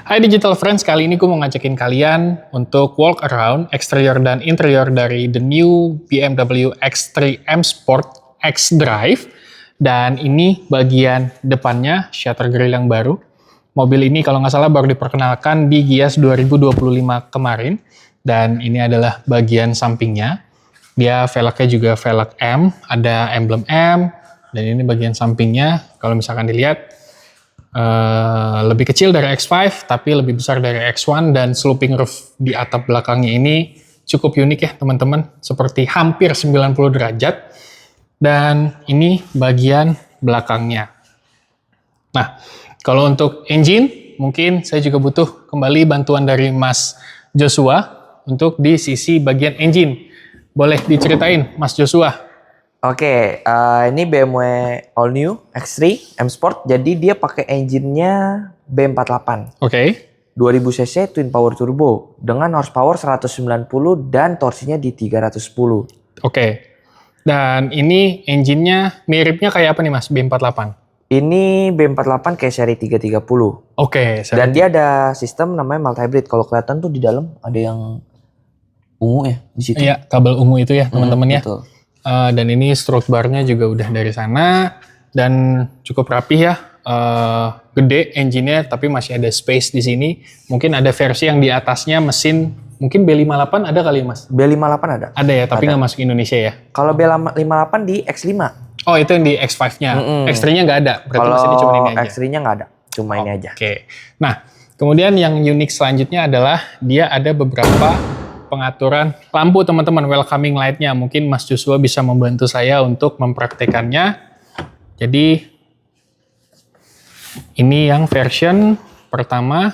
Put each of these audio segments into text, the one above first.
Hai Digital Friends, kali ini gue mau ngajakin kalian untuk walk around eksterior dan interior dari the new BMW X3 M Sport X Drive. Dan ini bagian depannya, shutter grille yang baru. Mobil ini kalau nggak salah baru diperkenalkan di Gias 2025 kemarin. Dan ini adalah bagian sampingnya. Dia velgnya juga velg M, ada emblem M. Dan ini bagian sampingnya, kalau misalkan dilihat, lebih kecil dari X5 tapi lebih besar dari X1, dan sloping roof di atap belakangnya ini cukup unik ya teman-teman, seperti hampir 90 derajat. Dan ini bagian belakangnya. Nah, kalau untuk engine mungkin saya juga butuh kembali bantuan dari Mas Joshua untuk di sisi bagian engine. Boleh diceritain Mas Joshua? Oke, ini BMW All New X3 M Sport. Jadi dia pakai engine-nya B48. Oke. 2000 cc twin power turbo dengan horsepower 190 dan torsinya di 310. Oke. Dan ini engine-nya miripnya kayak apa nih Mas, B48? Ini B48 kayak seri 330. Oke. Dan dia ada sistem namanya mild hybrid. Kalau kelihatan tuh di dalam ada yang ungu ya di situ. Iya, kabel ungu itu ya teman-teman ya. Betul. Dan ini stroke bar-nya juga udah dari sana dan cukup rapih ya. Gede engine-nya tapi masih ada space di sini. Mungkin ada versi yang di atasnya mesin mungkin B58 ada kali ya Mas? B58 ada. Ada ya, tapi nggak masuk Indonesia ya. Kalau B58 di X5. Oh, itu yang di X5-nya. X3-nya nggak ada. Berarti mesinnya cuma ini aja. X3-nya nggak ada, cuma ini aja. Oke. Nah, kemudian yang unik selanjutnya adalah dia ada beberapa pengaturan lampu teman-teman, welcoming light-nya. Mungkin Mas Joshua bisa membantu saya untuk mempraktekannya. Jadi ini yang version pertama.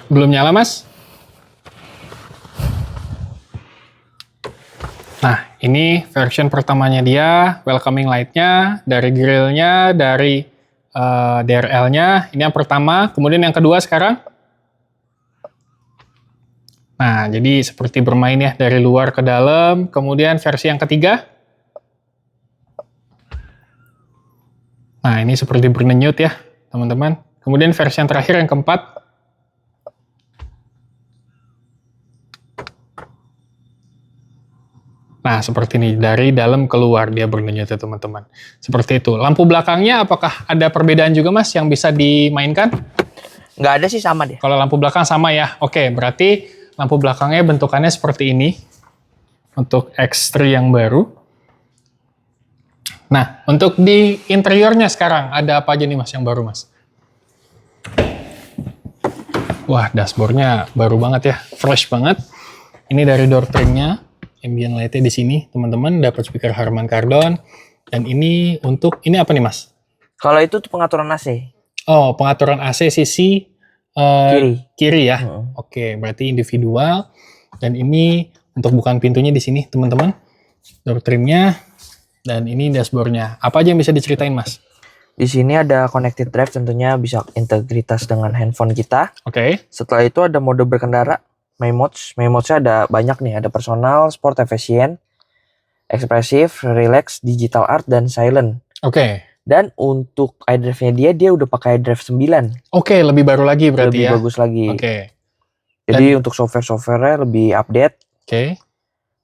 Belum nyala, Mas? Nah, ini version pertamanya dia, welcoming light-nya, dari grill-nya, dari DRL-nya. Ini yang pertama, kemudian yang kedua sekarang. Nah, jadi seperti bermain ya, dari luar ke dalam. Kemudian versi yang ketiga. Nah, ini seperti berdenyut ya, teman-teman. Kemudian versi yang terakhir, yang keempat. Nah, seperti ini, dari dalam keluar dia berdenyut ya teman-teman. Seperti itu. Lampu belakangnya apakah ada perbedaan juga Mas yang bisa dimainkan? Nggak ada sih, sama deh. Kalau lampu belakang sama ya. Oke, berarti lampu belakangnya bentukannya seperti ini. Untuk X3 yang baru. Nah, untuk di interiornya sekarang ada apa aja nih Mas yang baru Mas? Wah, dashboardnya baru banget ya. Fresh banget. Ini dari door trim-nya. Ambient light-nya di sini, teman-teman, dapat speaker Harman Kardon. Dan ini untuk, ini apa nih Mas? Kalau itu tuh pengaturan AC. Oh, pengaturan AC sisi kiri ya. Oke, berarti individual. Dan ini untuk bukaan pintunya di sini, teman-teman. Door trim-nya. Dan ini dashboard-nya. Apa aja yang bisa diceritain, Mas? Di sini ada connected drive, tentunya bisa integritas dengan handphone kita. Oke. Setelah itu ada mode berkendara. My modes-nya ada banyak nih, ada personal, sport, efisien, ekspresif, relax, digital art, dan silent. Oke. Dan untuk iDrive-nya dia udah pakai iDrive 9. Oke, lebih baru lagi berarti lebih ya? bagus lagi. Oke. Jadi untuk software-nya lebih update. Oke.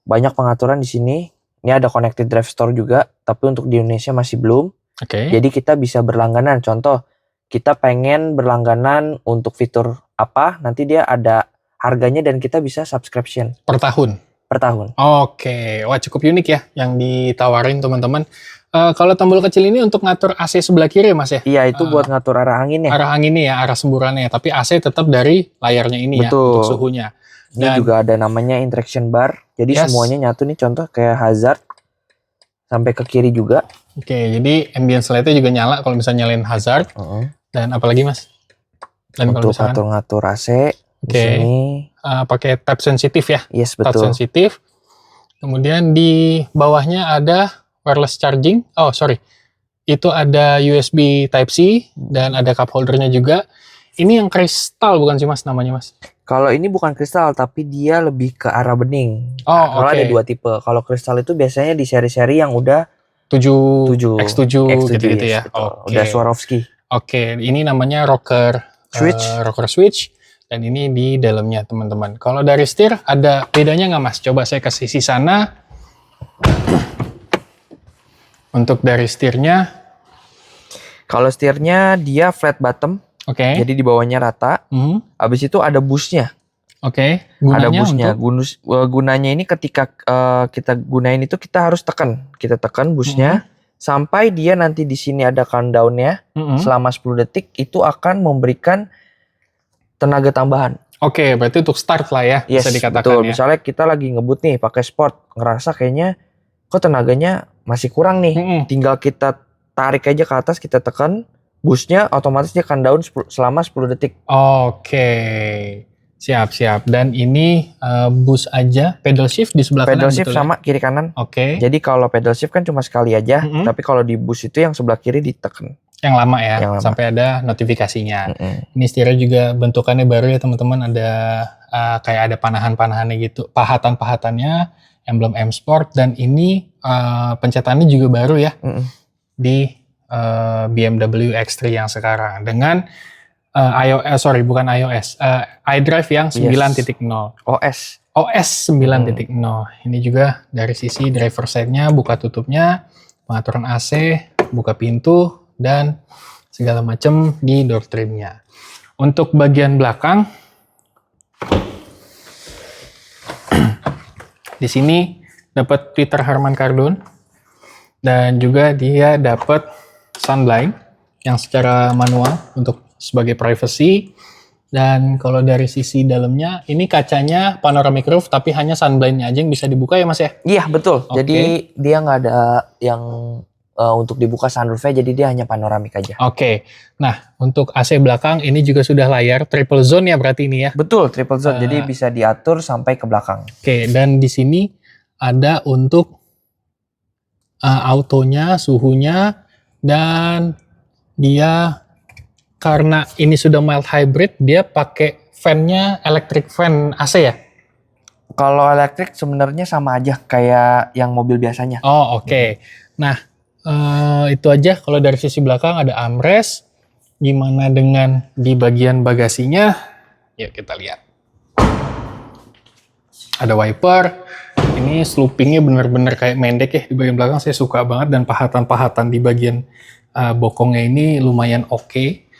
Banyak pengaturan di sini. Ini ada connected drive store juga, tapi untuk di Indonesia masih belum. Oke. Jadi kita bisa berlangganan. Contoh, kita pengen berlangganan untuk fitur apa, nanti dia ada harganya dan kita bisa subscription. Per tahun? Per tahun. Oke. Wah, cukup unik ya yang ditawarin teman-teman. Kalau tombol kecil ini untuk ngatur AC sebelah kiri ya Mas ya? Iya, itu buat ngatur arah anginnya. Arah anginnya ya, arah semburannya. Tapi AC tetap dari layarnya ini. Betul. Ya, untuk suhunya. Ini juga ada namanya interaction bar. Jadi semuanya nyatu nih, contoh kayak hazard. Sampai ke kiri juga. Oke, jadi ambience light-nya juga nyala kalau misalnya nyalain hazard. Dan apalagi Mas? Dan untuk ngatur-ngatur AC. Oke. Pakai tab sensitif ya? Yes, betul. Touch sensitif. Kemudian di bawahnya ada wireless charging. Oh, sorry. Itu ada USB Type-C dan ada cup holdernya juga. Ini yang kristal bukan sih Mas namanya Mas? Kalau ini bukan kristal, tapi dia lebih ke arah bening. Oh, Kalau oke. ada 2 tipe. Kalau kristal itu biasanya di seri-seri yang udah 7, X7 X7, gitu-gitu yes, ya. betul. Oke. Udah Swarovski. Oke, ini namanya rocker switch dan ini di dalamnya teman-teman. Kalau dari setir ada bedanya nggak Mas? Coba saya ke sisi sana. Untuk dari setirnya, Kalau setirnya dia flat bottom, oke. jadi di bawahnya rata. Habis itu ada bushnya. Oke. Ada Gunanya bushnya. untuk Gunanya ini ketika kita gunain itu kita harus tekan. Kita tekan bushnya sampai dia nanti di sini ada countdown-nya. Selama 10 detik itu akan memberikan tenaga tambahan. Oke, berarti untuk start lah ya, Yes, bisa dikatakan betul. ya. Misalnya kita lagi ngebut nih pakai sport, ngerasa kayaknya kok tenaganya masih kurang nih. Tinggal kita tarik aja ke atas, kita tekan bushnya, otomatis dia akan down selama 10 detik. Oke, siap. Dan ini bus aja, pedal shift di sebelah kanan Pedal shift betul ya? sama kiri kanan. Oke, Jadi kalau pedal shift kan cuma sekali aja, tapi kalau di bus itu yang sebelah kiri ditekan. yang lama ya, Yang lama. sampai ada notifikasinya. Ini setirnya juga bentukannya baru ya teman-teman, ada kayak ada panahan-panahannya gitu, pahatan-pahatannya, emblem M Sport, dan ini pencetannya juga baru ya di BMW X3 yang sekarang dengan iDrive yang 9.0. OS 9.0. Ini juga dari sisi driver side-nya, buka tutupnya, pengaturan AC, buka pintu, dan segala macam di door trim-nya. Untuk bagian belakang, di sini dapat tweeter Harman Kardon, dan juga dia dapat sunblind yang secara manual untuk sebagai privacy. Dan kalau dari sisi dalamnya, ini kacanya panoramic roof, tapi hanya sunblind-nya aja yang bisa dibuka ya Mas ya? Iya betul. Oke. Jadi dia nggak ada yang untuk dibuka sunroof-nya, jadi dia hanya panoramik aja. Oke. Nah, untuk AC belakang ini juga sudah layar triple zone ya berarti ini ya? Betul, triple zone. Jadi bisa diatur sampai ke belakang. Oke, dan di sini ada untuk autonya, suhunya, dan dia karena ini sudah mild hybrid, dia pakai fan-nya electric fan AC ya? Kalau elektrik sebenarnya sama aja kayak yang mobil biasanya. Oh, oke. Nah, itu aja kalau dari sisi belakang ada armrest. Gimana dengan di bagian bagasinya? Yuk kita lihat. Ada wiper. Ini sloopingnya bener-bener kayak mendek ya di bagian belakang. Saya suka banget, dan pahatan-pahatan di bagian bokongnya ini lumayan oke.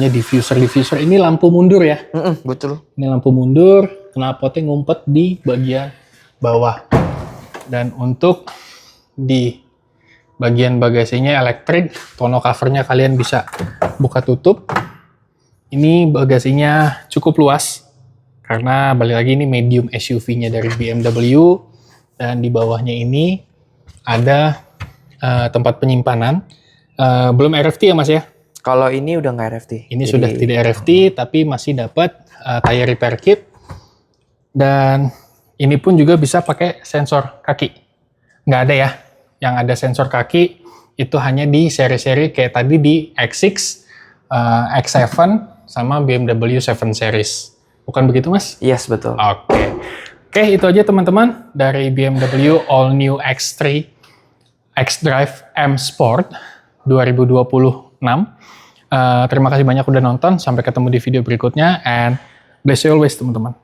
Diffuser ini lampu mundur ya. Betul. Ini lampu mundur, knalpotnya ngumpet di bagian bawah. Dan untuk di bagian bagasinya elektrik, tonneau covernya kalian bisa buka tutup. Ini bagasinya cukup luas karena balik lagi ini medium SUV-nya dari BMW, dan di bawahnya ini ada tempat penyimpanan. Belum RFT ya Mas ya? Kalau ini udah nggak RFT. Ini sudah tidak RFT, tapi masih dapat tire repair kit. Dan ini pun juga bisa pakai sensor kaki. Nggak ada ya. Yang ada sensor kaki itu hanya di seri-seri kayak tadi di X6, X7, sama BMW 7 Series. Bukan begitu Mas? Yes, betul. Oke, itu aja teman-teman dari BMW All New X3 xDrive M Sport 2026. Terima kasih banyak udah nonton. Sampai ketemu di video berikutnya, and bless you always teman-teman.